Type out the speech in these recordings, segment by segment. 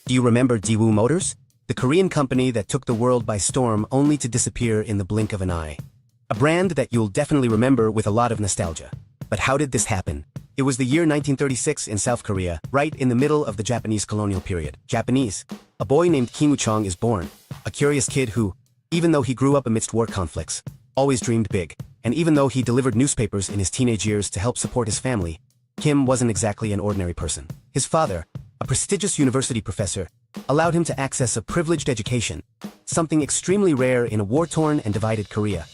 Do you remember Daewoo Motors? The Korean company that took the world by storm only to disappear in the blink of an eye. A brand that you'll definitely remember with a lot of nostalgia. But how did this happen? It was the year 1936 in South Korea, right in the middle of the Japanese colonial period. Japanese. A boy named Kim Woo-chong is born, a curious kid who, even though he grew up amidst war conflicts, always dreamed big. And even though he delivered newspapers in his teenage years to help support his family, Kim wasn't exactly an ordinary person. His father, a prestigious university professor, allowed him to access a privileged education, something extremely rare in a war-torn and divided Korea.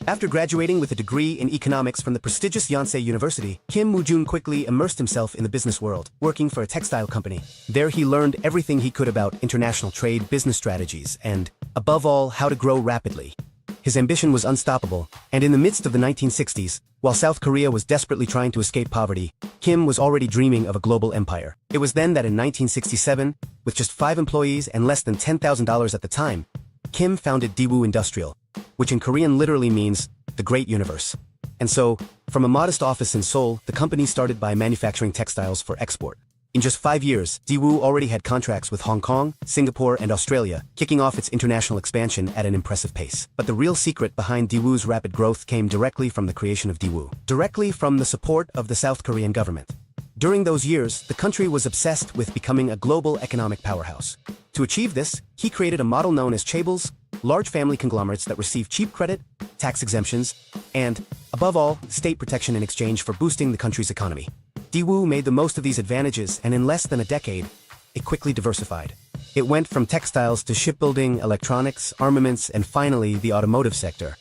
After graduating with a degree in economics from the prestigious Yonsei University, Kim Woo-jun quickly immersed himself in the business world, working for a textile company. There he learned everything he could about international trade, business strategies, and, above all, how to grow rapidly. His ambition was unstoppable, and in the midst of the 1960s, while South Korea was desperately trying to escape poverty, Kim was already dreaming of a global empire. It was then that in 1967, with just 5 employees and less than $10,000 at the time, Kim founded Daewoo Industrial, which in Korean literally means the great universe. And so, from a modest office in Seoul, the company started by manufacturing textiles for export. In just 5 years, Daewoo already had contracts with Hong Kong, Singapore, and Australia, kicking off its international expansion at an impressive pace. But the real secret behind Daewoo's rapid growth came directly from the creation of Daewoo, directly from the support of the South Korean government. During those years, the country was obsessed with becoming a global economic powerhouse. To achieve this, he created a model known as chaebols, large family conglomerates that receive cheap credit, tax exemptions, and, above all, state protection in exchange for boosting the country's economy. Daewoo made the most of these advantages, and in less than a decade, it quickly diversified. It went from textiles to shipbuilding, electronics, armaments, and finally the automotive sector.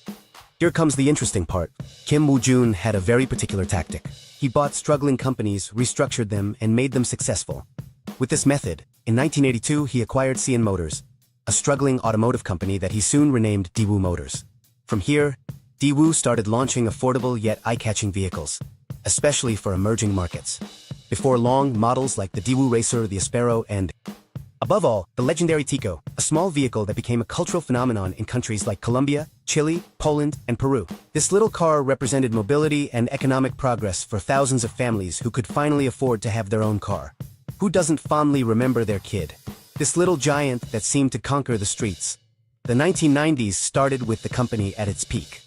Here comes the interesting part. Kim Woo-jun had a very particular tactic. He bought struggling companies, restructured them, and made them successful. With this method, in 1982 he acquired CN Motors, a struggling automotive company that he soon renamed Daewoo Motors. From here, Daewoo started launching affordable yet eye-catching vehicles, especially for emerging markets. Before long, models like the Daewoo Racer, the Aspero, and, above all, the legendary Tico, a small vehicle that became a cultural phenomenon in countries like Colombia, Chile, Poland, and Peru. This little car represented mobility and economic progress for thousands of families who could finally afford to have their own car. Who doesn't fondly remember their kid? This little giant that seemed to conquer the streets. The 1990s started with the company at its peak.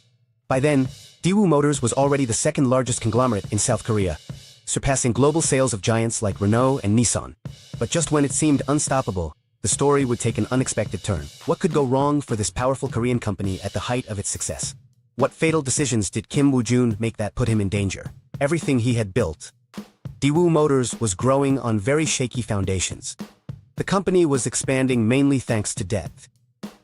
By then, Daewoo Motors was already the second largest conglomerate in South Korea, surpassing global sales of giants like Renault and Nissan. But just when it seemed unstoppable, the story would take an unexpected turn. What could go wrong for this powerful Korean company at the height of its success? What fatal decisions did Kim Woo-jun make that put him in danger? Everything he had built. Daewoo Motors was growing on very shaky foundations. The company was expanding mainly thanks to debt.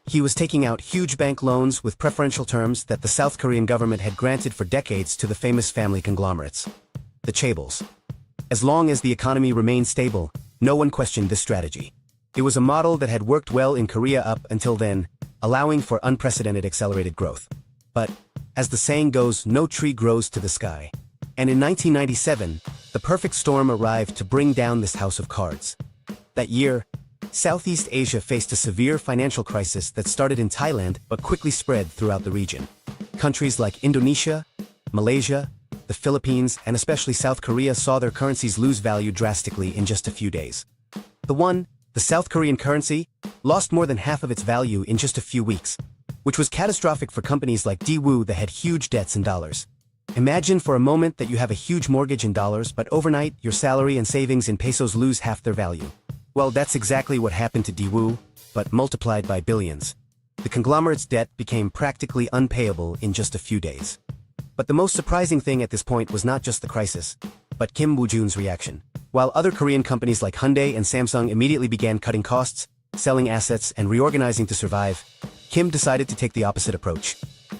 He was taking out huge bank loans with preferential terms that the South Korean government had granted for decades to the famous family conglomerates, the chaebols. As long as the economy remained stable, no one questioned this strategy. It was a model that had worked well in Korea up until then, allowing for unprecedented accelerated growth. But, as the saying goes, no tree grows to the sky. And in 1997, the perfect storm arrived to bring down this house of cards. That year, Southeast Asia faced a severe financial crisis that started in Thailand but quickly spread throughout the region. Countries like Indonesia, Malaysia, the Philippines, and especially South Korea saw their currencies lose value drastically in just a few days. The South Korean currency, lost more than half of its value in just a few weeks, which was catastrophic for companies like Daewoo that had huge debts in dollars. Imagine for a moment that you have a huge mortgage in dollars, but overnight, your salary and savings in pesos lose half their value. Well, that's exactly what happened to Daewoo, but multiplied by billions. The conglomerate's debt became practically unpayable in just a few days. But the most surprising thing at this point was not just the crisis, but Kim Woo-jun's reaction. While other Korean companies like Hyundai and Samsung immediately began cutting costs, selling assets, and reorganizing to survive, Kim decided to take the opposite approach.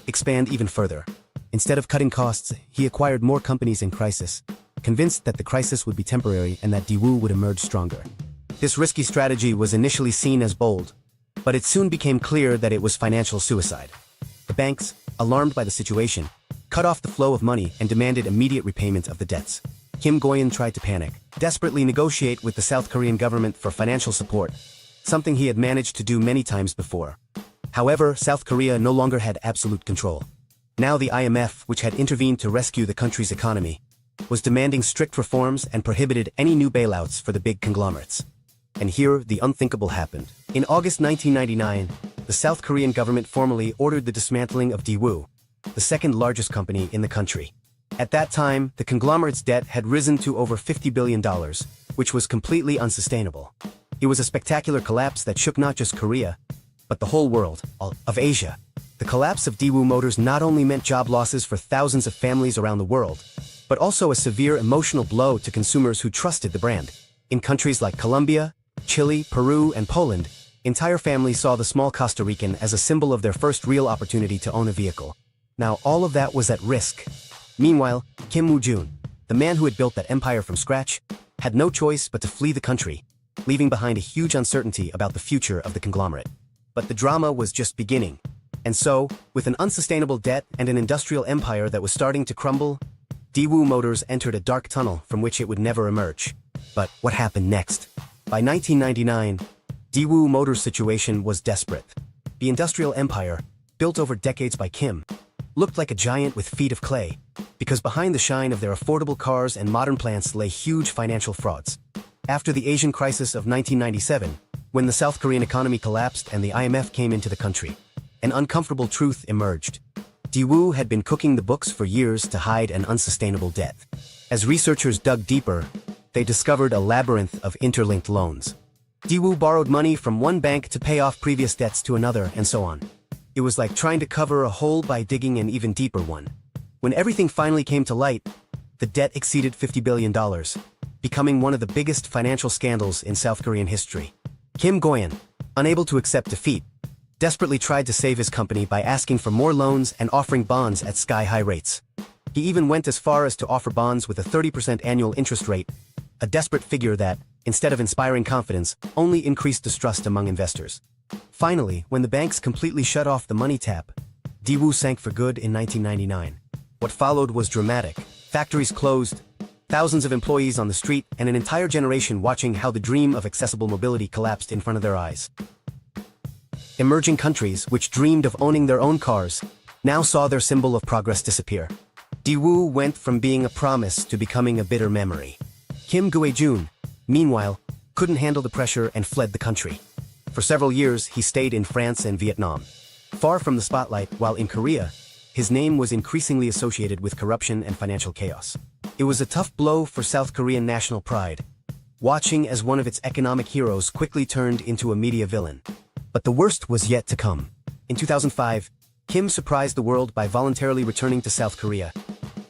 Expand even further. Instead of cutting costs, he acquired more companies in crisis, convinced that the crisis would be temporary and that Daewoo would emerge stronger. This risky strategy was initially seen as bold, but it soon became clear that it was financial suicide. The banks, alarmed by the situation, cut off the flow of money and demanded immediate repayment of the debts. Kim Goyan tried to panic, desperately negotiate with the South Korean government for financial support, something he had managed to do many times before. However, South Korea no longer had absolute control. Now the IMF, which had intervened to rescue the country's economy, was demanding strict reforms and prohibited any new bailouts for the big conglomerates. And here, the unthinkable happened. In August 1999, the South Korean government formally ordered the dismantling of Daewoo, the second largest company in the country. At that time, the conglomerate's debt had risen to over $50 billion, which was completely unsustainable. It was a spectacular collapse that shook not just Korea, but the whole world, all of Asia. The collapse of Daewoo Motors not only meant job losses for thousands of families around the world, but also a severe emotional blow to consumers who trusted the brand. In countries like Colombia, Chile, Peru, and Poland, entire families saw the small Costa Rican as a symbol of their first real opportunity to own a vehicle. Now, all of that was at risk. Meanwhile, Kim Woo-jun, the man who had built that empire from scratch, had no choice but to flee the country, leaving behind a huge uncertainty about the future of the conglomerate. But the drama was just beginning. And so, with an unsustainable debt and an industrial empire that was starting to crumble, Daewoo Motors entered a dark tunnel from which it would never emerge. But what happened next? By 1999, Daewoo Motors' situation was desperate. The industrial empire, built over decades by Kim, looked like a giant with feet of clay, because behind the shine of their affordable cars and modern plants lay huge financial frauds. After the Asian crisis of 1997, when the South Korean economy collapsed and the IMF came into the country, an uncomfortable truth emerged. Daewoo had been cooking the books for years to hide an unsustainable debt. As researchers dug deeper, they discovered a labyrinth of interlinked loans. Daewoo borrowed money from one bank to pay off previous debts to another, and so on. It was like trying to cover a hole by digging an even deeper one. When everything finally came to light, the debt exceeded $50 billion, becoming one of the biggest financial scandals in South Korean history. Kim Goyan, unable to accept defeat, desperately tried to save his company by asking for more loans and offering bonds at sky-high rates. He even went as far as to offer bonds with a 30% annual interest rate, a desperate figure that, instead of inspiring confidence, only increased distrust among investors. Finally, when the banks completely shut off the money tap, Daewoo sank for good in 1999. What followed was dramatic. Factories closed, thousands of employees on the street, and an entire generation watching how the dream of accessible mobility collapsed in front of their eyes. Emerging countries, which dreamed of owning their own cars, now saw their symbol of progress disappear. Daewoo went from being a promise to becoming a bitter memory. Kim Woo-jun, meanwhile, couldn't handle the pressure and fled the country. For several years, he stayed in France and Vietnam. Far from the spotlight, while in Korea, his name was increasingly associated with corruption and financial chaos. It was a tough blow for South Korean national pride, watching as one of its economic heroes quickly turned into a media villain. But the worst was yet to come. In 2005, Kim surprised the world by voluntarily returning to South Korea,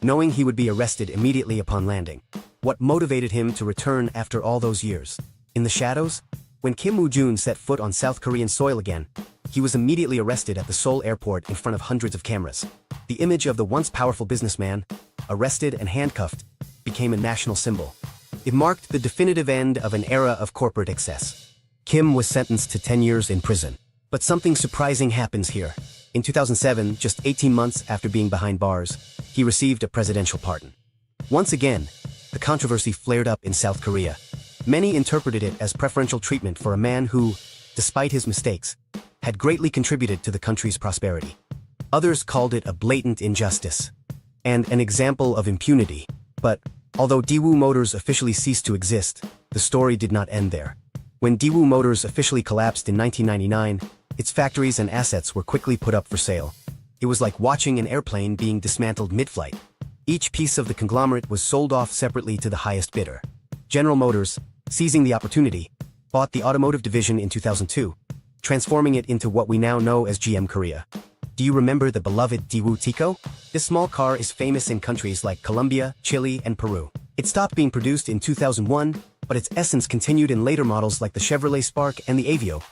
knowing he would be arrested immediately upon landing. What motivated him to return after all those years? In the shadows, when Kim Woo-jun set foot on South Korean soil again, he was immediately arrested at the Seoul airport in front of hundreds of cameras. The image of the once powerful businessman, arrested and handcuffed, became a national symbol. It marked the definitive end of an era of corporate excess. Kim was sentenced to 10 years in prison. But something surprising happens here. In 2007, just 18 months after being behind bars, he received a presidential pardon. Once again, the controversy flared up in South Korea. Many interpreted it as preferential treatment for a man who, despite his mistakes, had greatly contributed to the country's prosperity. Others called it a blatant injustice and an example of impunity. But although Daewoo Motors officially ceased to exist, the story did not end there. When Daewoo Motors officially collapsed in 1999, its factories and assets were quickly put up for sale. It was like watching an airplane being dismantled mid-flight. Each piece of the conglomerate was sold off separately to the highest bidder. General Motors, seizing the opportunity, bought the automotive division in 2002, transforming it into what we now know as GM Korea. Do you remember the beloved Daewoo Tico? This small car is famous in countries like Colombia, Chile, and Peru. It stopped being produced in 2001, but its essence continued in later models like the Chevrolet Spark and the Aveo,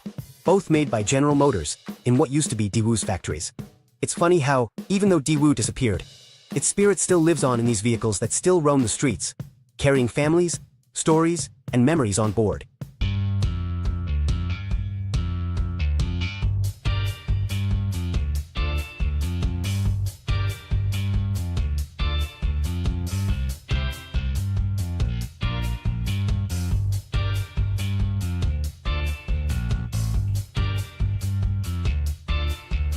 both made by General Motors in what used to be Daewoo's factories. It's funny how, even though Daewoo disappeared, its spirit still lives on in these vehicles that still roam the streets, carrying families, stories, and memories on board.